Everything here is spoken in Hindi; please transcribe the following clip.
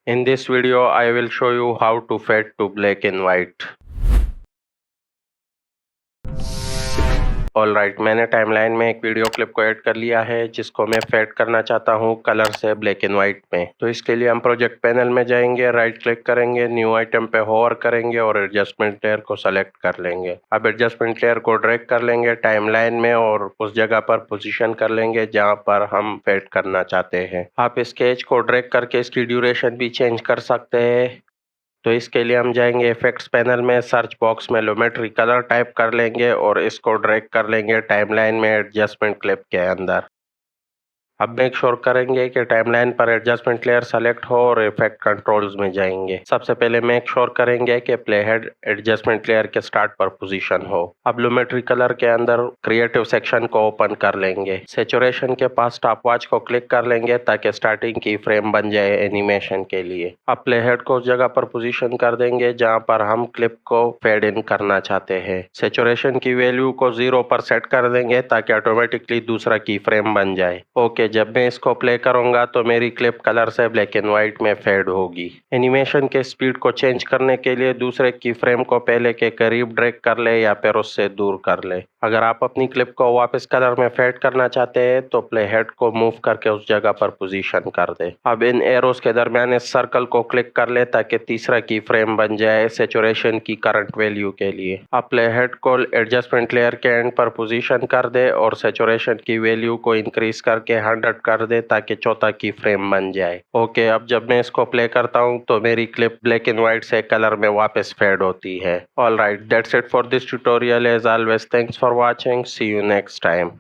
In this video, I will show you how to fade to black and white. Alright, मैंने टाइमलाइन में एक वीडियो क्लिप को ऐड कर लिया है जिसको मैं फेड करना चाहता हूँ कलर से ब्लैक एंड व्हाइट में। तो इसके लिए हम प्रोजेक्ट पैनल में जाएंगे, राइट क्लिक करेंगे, न्यू आइटम पे होवर करेंगे और एडजस्टमेंट लेयर को सेलेक्ट कर लेंगे। अब एडजस्टमेंट लेयर को ड्रैग कर लेंगे टाइमलाइन में और उस जगह पर पोजीशन कर लेंगे जहाँ पर हम फेड करना चाहते हैं। आप स्केच को ड्रैग करके इसकी ड्यूरेशन भी चेंज कर सकते हैं। तो इसके लिए हम जाएंगे इफेक्ट्स पैनल में, सर्च बॉक्स में लुमेट्री कलर टाइप कर लेंगे और इसको ड्रैग कर लेंगे टाइमलाइन में एडजस्टमेंट क्लिप के अंदर। अब मेक श्योर करेंगे कि टाइमलाइन पर एडजस्टमेंट लेयर सेलेक्ट हो और इफेक्ट कंट्रोल्स में जाएंगे। सबसे पहले मेक श्योर करेंगे कि प्ले हेड एडजस्टमेंट लेयर के स्टार्ट पर पोजीशन हो। अब लुमेट्री कलर के अंदर क्रिएटिव सेक्शन को ओपन कर लेंगे। सैचुरेशन के पास स्टॉपवॉच को क्लिक कर लेंगे ताकि स्टार्टिंग की फ्रेम बन जाए एनिमेशन के लिए। अब प्ले हेड को उस जगह पर पोजीशन कर देंगे जहां पर हम क्लिप को फेड इन करना चाहते हैं। सैचुरेशन की वैल्यू को 0 पर सेट कर देंगे ताकि ऑटोमेटिकली दूसरा की फ्रेम बन जाए। ओके, जब मैं इसको प्ले करूंगा तो मेरी क्लिप कलर से ब्लैक एंड व्हाइट में फेड होगी। एनिमेशन के स्पीड को चेंज करने के लिए दूसरे की फ्रेम को पहले के करीब ड्रैग कर ले या फिर उससे दूर कर ले। अगर आप अपनी क्लिप को वापस कलर में फेड करना चाहते हैं तो प्ले हेड को मूव करके उस जगह पर पोजीशन कर दे। अब इन एरोस के दरमियान इस सर्कल को क्लिक कर ले ताकि तीसरा की फ्रेम बन जाए सैचुरेशन की करंट वैल्यू के लिए। अब प्ले हेड को एडजस्टमेंट लेयर के एंड पर पोजीशन कर दे और सैचुरेशन की वैल्यू को इंक्रीज करके 100 कर दे ताकि चौथा की फ्रेम बन जाए। ओके, अब जब मैं इसको प्ले करता हूँ तो मेरी क्लिप ब्लैक एंड व्हाइट से कलर में वापस फेड होती है। Alright, that's it for this tutorial. As always, thanks for watching. See you next time.